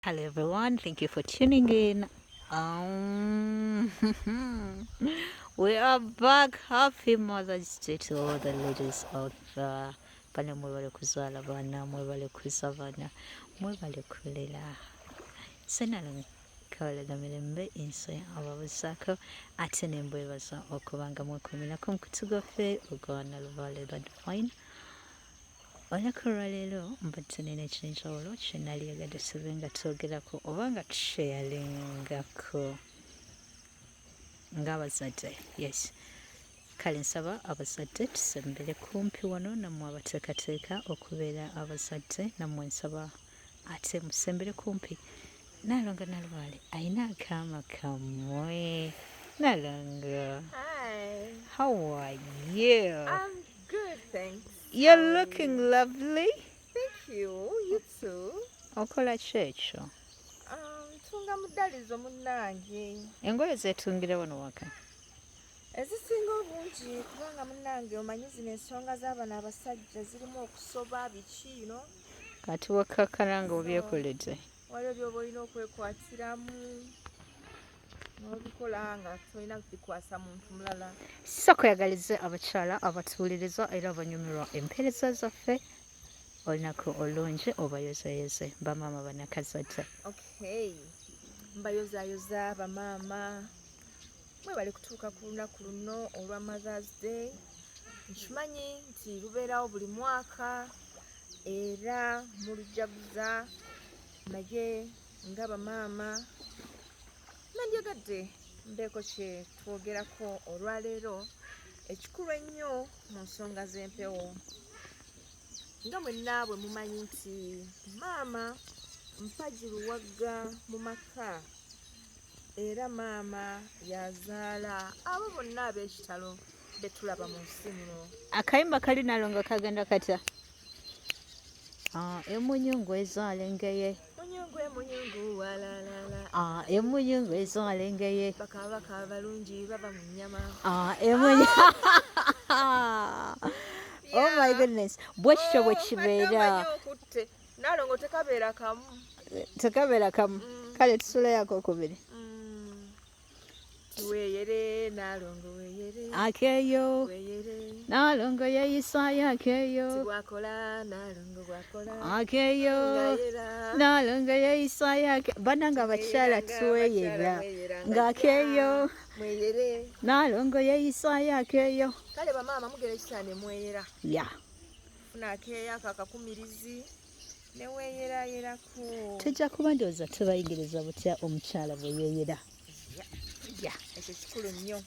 Hello everyone, thank you for tuning in. We are back. Happy Mother's Day to all the ladies out there. Bana mwebale kuzala bana, mwebale kuza bana, mwebale kulela. Senalo kawalaga mirembe insi ababuzaako ate ne mbwebaza okubanga mwekuumirako mu kutugaffe ogwana Lubaale Divine. Olunaku lwaleero mbadde nina eky'enjawulo kye nali yagadde tube nga twogerako oba nga tusheyalingako ng'abazadde. Yes, kale nsaba abazadde tusembere kumpi wano nammwe abateekateeka okubeera abazadde nammwe nsaba ate musembere kumpi. Nalonga Nalubaale ayina akaama kammwe. Nalonga, Hi, how are you? I'm good, thanks. You're How are looking you? lovely. Thank you, you too. Okola ki ekyo? Tunga mudalizo munnange. Engoye zeetungira wano waka. Ezisinga obungi kubanga munnange omanyi zino ensonga z'abano abasajja zirimu okusoba biki, Kati wakakala nga obyekoledde. waliwo by'oba olina okwekwatiramu n'obikola nga tolina kubikwasa muntu mulala. Sisa kweyagalize abakyala abatuwuliriza era abanyumirwa empeereza zaffe. Olunaku olungi obayozayoze bamaama banakazadde. Okay, mbayozayoza bamaama mwebale kutuuka ku lunaku luno olwa Mother's Day. Nkimanyi nti lubeerawo buli mwaka era mulujaguza, naye nga bamaama nandyagadde mbeeko kye twogerako olwaleero ekikulu ennyo mu nsonga z'empewo. Nga mwenna bwe mumanyi nti maama mpagi luwagga mu maka era maama yazaala abo bonna ab'ekitalo be tulaba mu nsi muno. Akayimba kali Nalonga kagenda katya? Emunyungu ezaala engeye. Munyungu walalala. Emunyungu ezaala engeye. Bakabaka abalungi baba mu nnyama. Oh my goodness. Bwe kityo bwe kibeera. Okutte Nalongo tekabeera kamu. Tekabeera kamu. Kale tusuleyo okubiri. Weeyere Nalongo weeyere. Akeeyo. Weeyere. Nalongo yeeyisaayo akeeyo. Tibwakola Nalongo bwakola. Akeeyo. Ngayera. Nalongo yeeyisaayo akeeyo. Bannanga abakyala tuweeyera. Ng'akeeyo. Mweyere. Nalongo yeeyisaayo akeeyo. Kale bamaama mugera ekisaane mweyera. Ya. Funa akeeyo ako akakumirizi ne weeyerayerako. Tujja kuba ndowooza tubayigiriza butya omukyala bwe yeeyera. Ya, ekyo kikulu nnyo.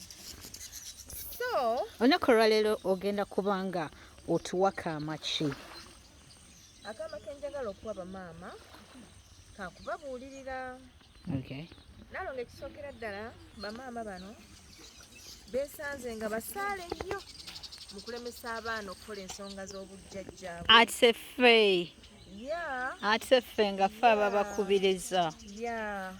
So, Olunaku olwaleero ogenda kubanga otuwa kaama ki? akaama ke njagala okuwa bamaama kakubabuulirira. Okay. Nalonga ekisookera ddala bamaama bano beesanze nga basaale nnyo mu kulemesa abaana okukola ensonga z'obujjajjaabwe. Ate ffe. Ya, Ate ffe nga ffe ababakubiriza. ya.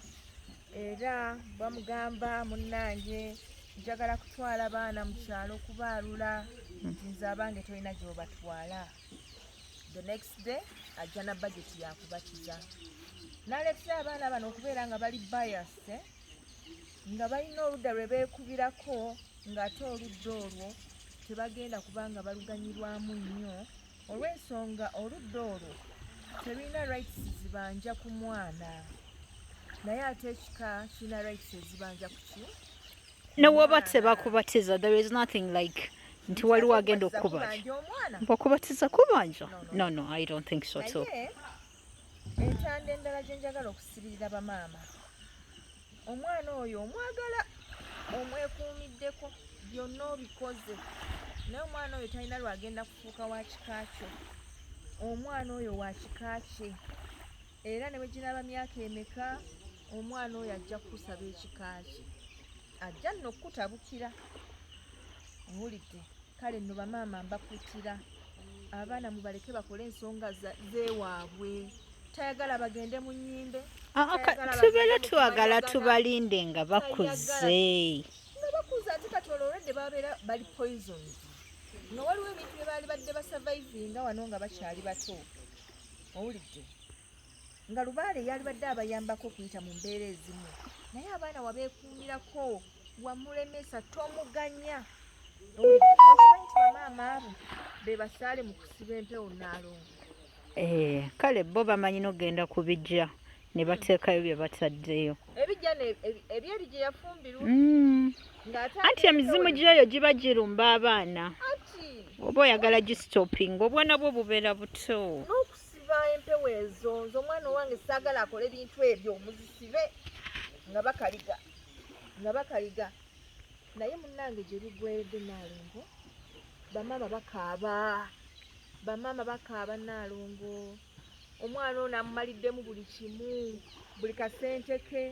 Era bamugamba munnange njagala kutwala baana mu kyalo okubaalula nti nze abange tolina gy'obatwala. The next day ajja na budget yakubatiza. N'aleetera abaana bano okubeera nga bali biased, nga balina oludda lwe beekubirako ng'ate oludda olwo tebagenda kubanga baluganyirwamu nnyo olw'ensonga oludda olwo terulina rights zibanja ku mwana. Naye ate ekika kirina rights ezibanja ku ki? Newoba tebakubatiza, there is nothing like nti waliwo agenda okukubanja. Kubanja omwana. Bakubatiza kubanja? No, I don't think so too. Naye entanda endala gye njagala okusibirira bamaama, omwana oyo omwagala omwekuumiddeko byonna obikoze, naye omwana oyo talina lwagenda kufuuka wa kika kyo. Omwana oyo wa kika kye era ne bwe ginaaba myaka emeka omwana oyo ajja kukusaba ekika kye, ajja nno okukutabukira. Owulidde? Kale nno bamaama mbakuutira abaana mubaleke bakole ensonga z'ewaabwe. Tayagala bagende mu nnyimbe. Tubeera twagala tubalinde nga bakuze. Nga bakuze ate kati olwedde babeera bali poisoned. Nga waliwo ebintu bye baali badde basurvivinga wano nga bakyali bato. Owulidde? nga Lubaale yali badde abayambako okuyita mu mbeera ezimu naye abaana wabeekuumirako wamulemesa tomuganya okimanyi nti bamaama abo be basaale mu kusiba empewo Nnaalongo. Kale bo bamanyi n'ogenda kubijja ne bateekayo bye bataddeyo ebijja ebyeri gye yafumbirwa anti emizimu gyayo giba girumba abaana oba oyagala gisitopinga obwana bwo bubeera buto n'okusiba empewo ezo nze omwana owange saagala akole ebintu ebyo muzisibe nga bakaliga naye munnange gye bigweredde Nnaalongo bamaama bakaaba Nnaalongo omwana ono amumaliddemu buli kimu buli kasente ke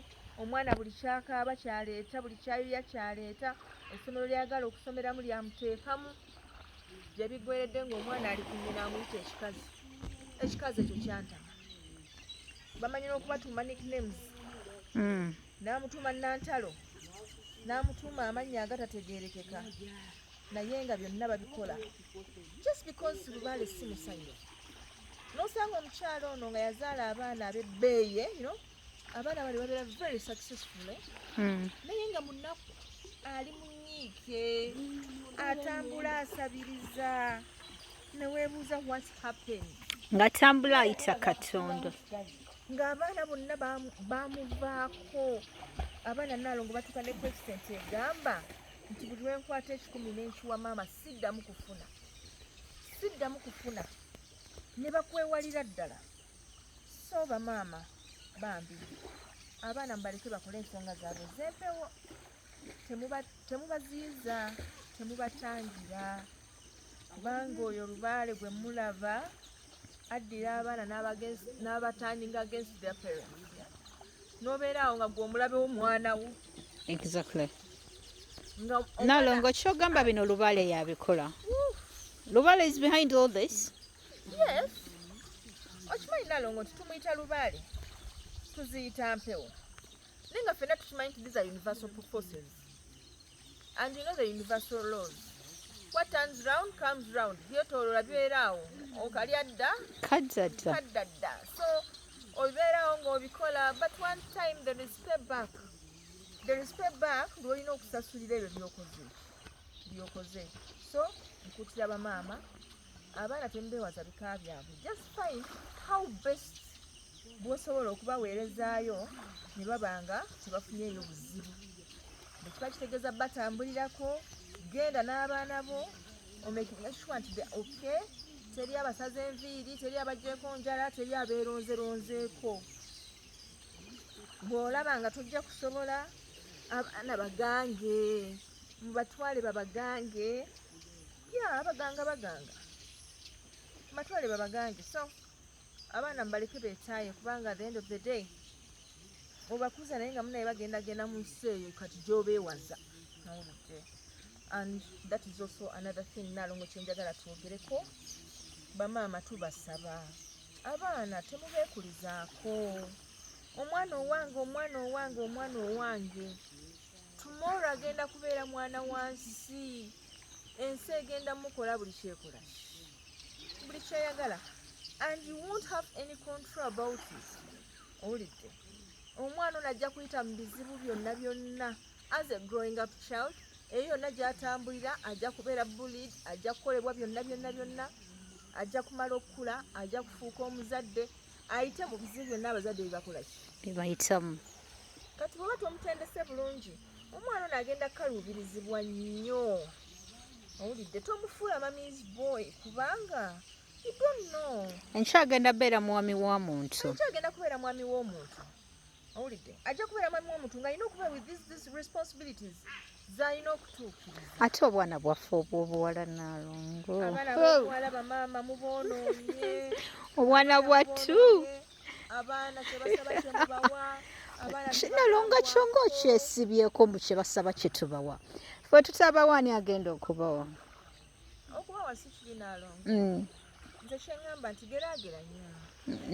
omwana buli kyakaaba kyaleeta buli kyayuya kyaleeta essomero lyagala okusomeramu lyamuteekamu gye bigweredde ng'omwana ali ku nnyina amuyita ekikazi ekyo kyantama bamanyi n'okubatuuma nicknames n'amutuuma Nantalo n'amutuuma amannya agatategeerekeka naye nga byonna babikola just because Lubaale si musanyufu n'osanga omukyalo ono nga yazaala abaana ab'ebbeeye abaana bali babeera very successful naye nga munaku ali munyiike atambula asabiriza neweebuuza what happened ng'atambula ayita Katonda ng'abaana bonna bamuvaako abaana Nnaalongo batuuka ne president egamba nti buli lwenkwata 10 n'enkiwa maama siddamu kufuna ne bakwewalira ddala so bamaama bambi abaana mubaleke bakole ensonga zaabwe ez'empewo temubaziyiza temubatangira kubanga oyo Lubaale gwe mulaba addira abaana n'abatandinga against their parents n'obeera awo nga gwe omulabe w'omwana wo exactly Nnaalongo kyogamba bino Lubaale yabikola Lubaale is behind all this yes okimanyi Nnaalongo nti tumuyita Lubaale tuziyita mpewo naye nga ffenna tukimanyi nti these are universal forces and you know the universal laws what turns round comes round byetooloola bibeera awo okalya dda kadda dda so obibeerawo ng'obikola but one time there is payback lw'olina okusasulira ebyo byokoze so nkuutira bamaama abaana temubeewaza bika byabwe just find how best bw'osobola okubaweerezaayo ne babanga tebafunyeeyo buzibu bwe kiba kitegeeza batambulirako genda n'abaana bo omakinga sure nti okay teri abasaze enviiri teri abaggyeko njala teri abeeronzeronzeeko bw'olaba nga tojja kusobola abaana bagange mubatwale babagange abaganga batwale babagange so abaana mubaleke beetaaye kubanga at the end of the day obakuza naye nga munaye bagendagenda mu nsi eyo kati gy'obeewaza nawulidde and that is also another thing Nnaalongo kyenjagala twogereko bamaama tubasaba abaana temubeekulizaako omwana owange tomorrow agenda kubeera mwana wansi ensi egenda mukola buli kyeyagala and you won't have any control about it owulidde omwana ono ajja kuyita mu bizibu byonna as a growing up child eyo yonna gy'atambulira ajja kubeera bullied ajja kukolebwa byonna ajja kumala okukula ajja kufuuka omuzadde ayite mu bizibu byonna abazadde bebayitamu kati bw'oba tomutendese bulungi omwana ono agenda kukaluubirizibwa nnyo owulidde tomufuula mami's boy kubanga you don't know enkyagenda beera mwami w'omuntu owulidde ajja kubeera mwami w'omuntu ng'alina okuba with these responsibilities z'alina okutuukiriza ate obwana bwaffe obw'obuwala Nnaalongo abaana b'obuwala bamaama mubonoonye obwana bwattu abaana kyebasaba kyemubawa Nnaalongo kyo ng'okyesibyeko mu kyebasaba kyetubawa ffe tutabawa ani agenda okubawa si kiri Nnaalongo nze kyeŋŋamba nti geraageranya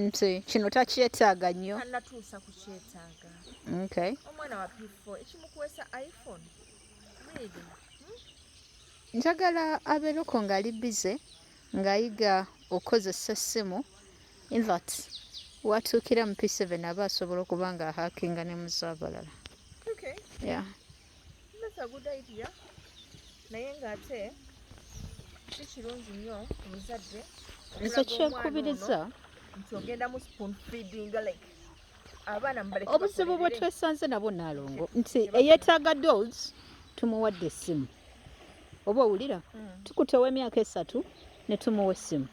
nti kino takyetaaga nnyo tannatuusa ku kyetaaga omwana wa P4 ekimukwesa iPhone really njagala abeereko ng'ali bize ng'ayiga okukozesa essimu invert watuukira mu P7 aba asobola okuba nga ahakinga ne muzaabalala. Okay. Yeah. That's a good idea. Naye ng'ate si kirungi nnyo omuzadde Nze kyenkubiriza nti ogenda mu spoon feeding like abaana mubaleke obuzibu bwe twesanze nabwo Naalongo nti eyeetaaga dolls tumuwadde essimu oba owulira tukutewo emyaka 3 ne tumuwa essimu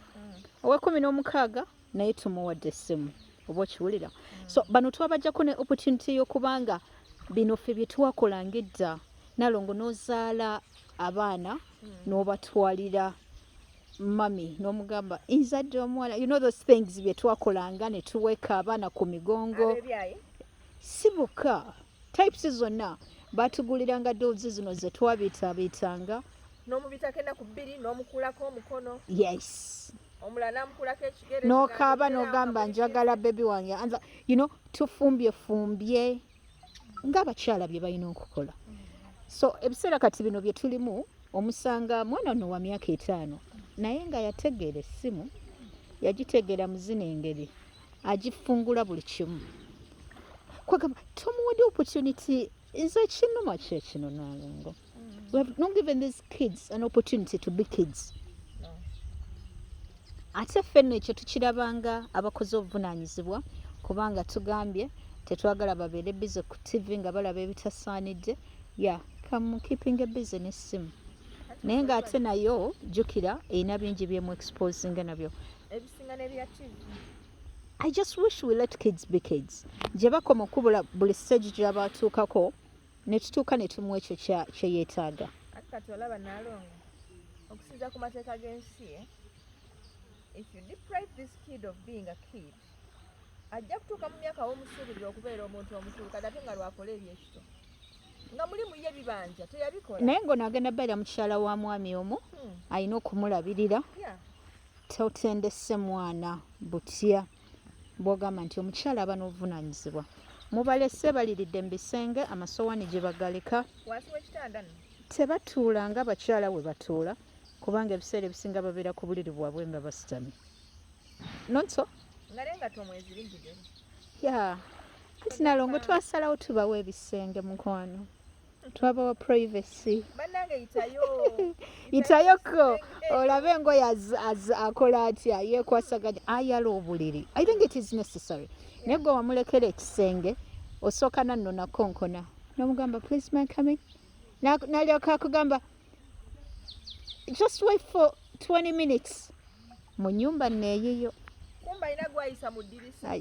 owe16 naye tumuwadde essimu oba okiwulira so bano twabajjako ne opportunity y'okubanga bino ffe bye twakolanga edda Naalongo n'ozaala abaana n'obatwalira mami n'omugamba nzadde omuwala you know those things bye twakolanga ne tuweka abaana ku migongo si bokka types zonna batuguliranga dolls zino ze twabitaabitanga n'omubitako ennaku 2 n'omukulako omukono yes omulala n'amukulako ekigere n'okaaba n'ogamba njagala bebi wange anza you know tufumbyefumby ng'abakyala bye balina okukola so ebiseera kati bino bye tulimu omusanga mwana ono wa myaka 5 naye nga yategeera essimu yagitegeera mu zino engeri agifungula buli kimu kwagamba tomuwadde opportunity nze kinuma kye kino Naalongo we have not given these kids an opportunity to be kids ate ffenno ekyo tukirabanga abakozi obuvunaanyizibwa kubanga tugambye tetwagala babeere bize ku TV nga balaba ebitasaanidde ya come keeping a busy n'essimu naye ng'ate nayo jjukira erina bingi byemu exposing nabyo ebisinga n'ebya TV. I just wish we let kids be kids gye bakoma okubula buli stage gy'abatuukako ne tutuuka ne tumuwa ekyo kye yeetaaga ate kati olaba Naalongo okusinza ku mateeka g'ensi if you deprive this kid of being a kid ajja kutuuka mu myaka w'omusuubirira okubeera omuntu omukulu kati ate nga lwakola ebyekito nga muli muye bibanja teyabikola naye ng'onaagenda beera mukyala wa mwami omu alina okumulabirira totendese mwana butya bw'ogamba nti omukyala aba n'obuvunaanyizibwa mubalese baliridde mu bisenge amasowaani gye bagaleka wansi w'ekitanda nno tebatuula nga abakyala bwe batuula kubanga ebiseera ebisinga babeera ku buliri bwabwe nga basitamye nonso nga nengato omwezi linjigere ya anti Naalongo twasalawo tubawa ebisenge mukwano twabawa privacy bannange yitayoko olabe engoye akola atya yekwasaganya ayala obuliri I think it is necessary naye gwe wamulekera ekisenge osooka nanno nakonkona n'omugamba please man coming n'alyoka akugamba just wait for 20 minutes mu nnyumba neeyiyo kumba alina gwayisa mu ddirisa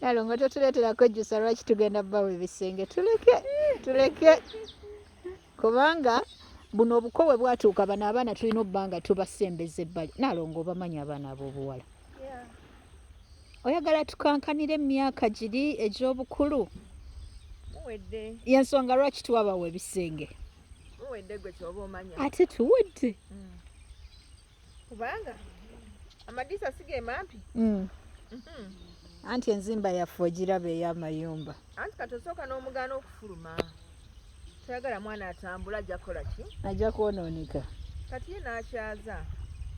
Naalongo totuleeterako ejjusa lwaki tugenda bawa ebisenge tuleke kubanga buno obukowe bwatuuka bano abaana tulina obbanga tubasembeza ebbali Naalongo obamanyi abaana ab'obuwala oyagala tukankanire emyaka giri egy'obukulu muwedde yensonga lwaki tuwabawa ebisenge muwedde gwe kyoba omanya ate tuwedde kubanga amadisa sige mampi anti enzimba yaffe ogiraba ey'amayumba anti kati osooka n'omugaana okufuluma toyagala mwana atambula ajja kukola ki ajja kwonooneka kati ye n'akyaza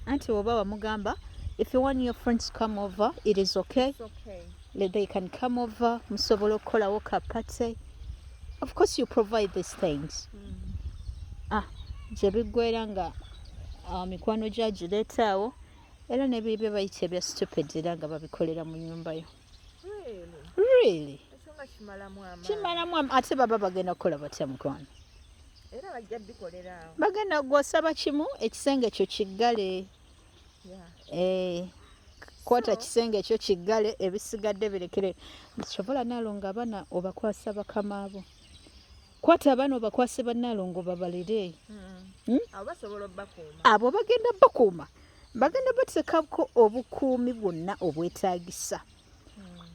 anti oba wamugamba if you want your friends to come over it is okay It's okay. They can come over musobola okukolawo kapate of course you provide these things gye biggwera nga mikwano gyagireetaawo era n'ebibye bayita ebya stupid era nga babikolera mu nyumba yo really ekyo kimalamu kimalamu ate baba bagenda kukola batya mukwano era bajja bikolera awo bagenda gwosaba kimu ekisenge ekyo kiggale kwota kisenge ekyo kiggale ebisigadde birekere kyobola Naalongo abaana obakwasa bakama abo kwata abaana obakwase ba Naalongo babalire abo basobola obbakuuma abo bagenda bakuuma bagenda bateekako obukuumi bwonna obwetaagisa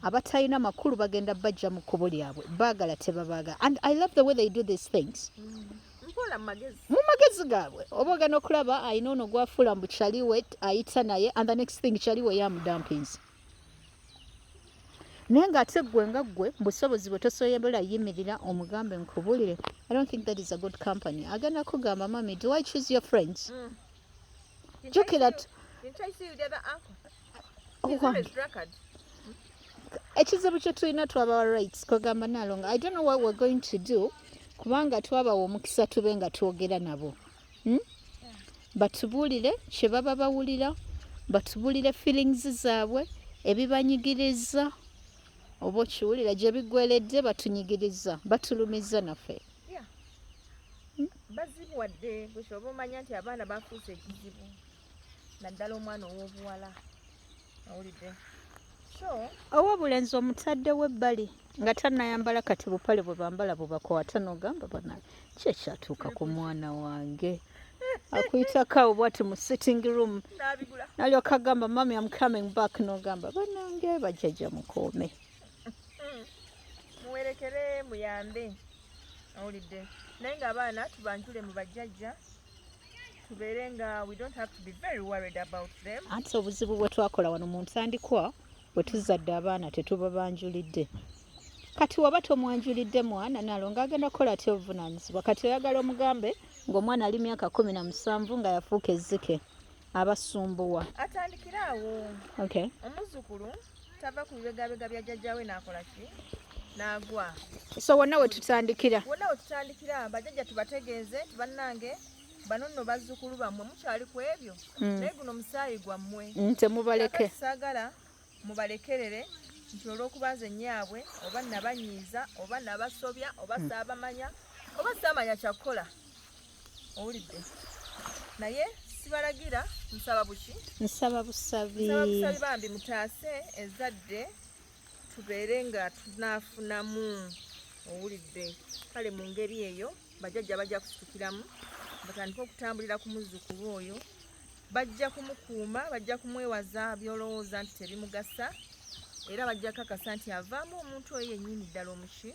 abatalina makulu bagenda bajja mu kkubo lyabwe baagala tebabaaga and I love the way they do these things mpola magezi mu magezi gaabwe oba ogenda okulaba ayina ono gwafuula mbu kyaliwe ayita naye and the next thing kyaliwe yamudampins naye ng'ate ggwe nga ggwe busobozi bwe tosobola yimirira omugambe nkubulire I don't think that is a good company agenda kugamba mami do I choose your friends jukira is always record. ekizibu kye tulina twabawa rights kwegamba Nalonga. I don't know what we're going to do kubanga twabawa omukisa tube nga twogera nabo batubuulire kye baba bawulira batubuulire feelings zaabwe ebibanyigiriza oba okiwulira gye biggweredde batunyigiriza batulumiza naffe bazibuwadde bweshoba omanya nti abaana bafuuse ekizibu naddala omwana ow'obuwala awulidde so ow'obulenzi omutadde w'ebbali nga tannayambala kati bupale bwe bambala bwe bakwata n'ogamba bana ki ekyatuuka ku mwana wange akuyitako awo bwati mu sitting room n'abigula nalyoka agamba mami I'm coming back n'ogamba banange bajjajja mukoome muwerekere muyambe awulidde naye ng'abaana tubanjule mu bajjajja tubeere nga we don't have to be very worried about them. Anti obuzibu bwe twakola wano mu ntandikwa bwe tuzadde abaana tetubabanjulidde kati waba tomwanjulidde mwana Nalonga agenda kukola atya obuvunaanyizibwa kati oyagala omugambe ng'omwana ali myaka 17 nga yafuuka ezzike abasumbuwa atandikira awo okay omuzzukulu tava ku bibegabega bya jjajjaawe n'akola ki n'agwa so wonna we tutandikira wonna we tutandikira bajjajja tubategeeze tubannange bano nno bazzukulu bammwe mukyali ku ebyo naye guno musaayi gwammwe temubaleke saagala mubalekerere nti olw'okubanza ennyaabwe oba nabanyiiza oba nabasobya oba saabamanya oba saamanya kyakukola owulidde naye sibalagira nsaba buki nsaba busabi bambi mutaase ezadde tubeere nga tunaafunamu owulidde kale mu ngeri eyo bajjajja bajja kusitukiramu batandika okutambulira ku muzzukulu oyo bajja kumukuuma bajja kumwewaza byolowooza nti tebimugasa era bajja kakasa nti avaamu omuntu oyo yennyini ddala omuki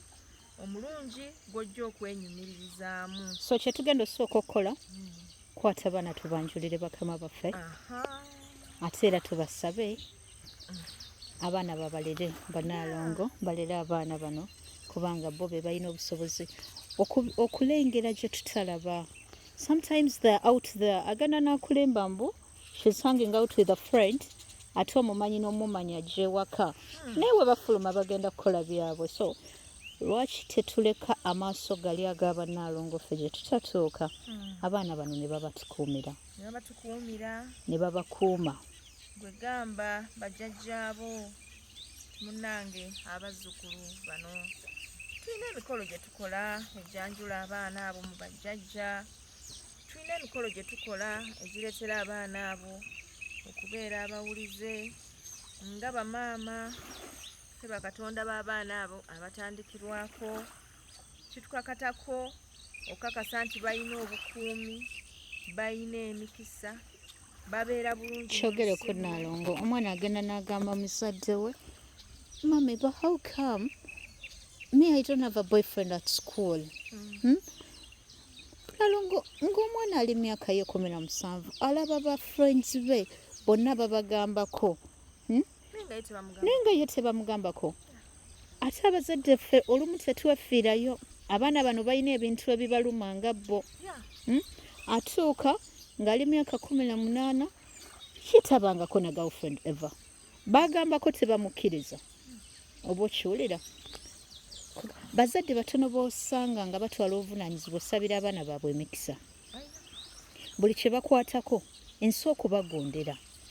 omulungi gw'ojja okwenyumiririzaamu so kye tugenda osooka okukola kwata baana tubanjulire bakama baffe ate era tubasabe abaana babalere Banalongo balere abaana bano kubanga bo be balina obusobozi okulengera gye tutalaba. Sometimes they're out there agana nakulemba mbu she's hanging out with a friend ate omumanyi n'omumanyi ajja ewaka naye we bafuluma bagenda kukola byabwe so lwaki tetuleka amaaso gali ag'Abanalongo ffe gye tutatuuka abaana bano ne babatukuumira ne babakuuma gwe gamba bajjajjaabo munnange abazzukulu bano tulina emikolo gye tukola ejjanjula abaana abo mu bajjajja tulina emikolo gye tukola egireetera abaana abo okubeera abawulize nga bamaama te bakatonda b'abaana abo abatandikirwako kitukakatako okakasa nti balina obukuumi balina emikisa babeera bulungi kyogere ku Nalongo omwana agenda n'agamba muzadde we mami but how come me I don't have a boyfriend at school Nalongo ng'omwana ali myaka ye 17 alaba ba friends be bonna babagambako naye nga ye tebamugambako ate abazadde ffe olumu tetwefiirayo abaana bano balina ebintu ebibaluma nga bo atuuka ng'ali myaka 18 yetabangako na girlfriend ever bagambako tebamukkiriza oba okiwulira bazadde batono b'osanga nga batwala obuvunaanyizibwa osabira abaana baabwe emikisa buli kye bakwatako ensi okubagondera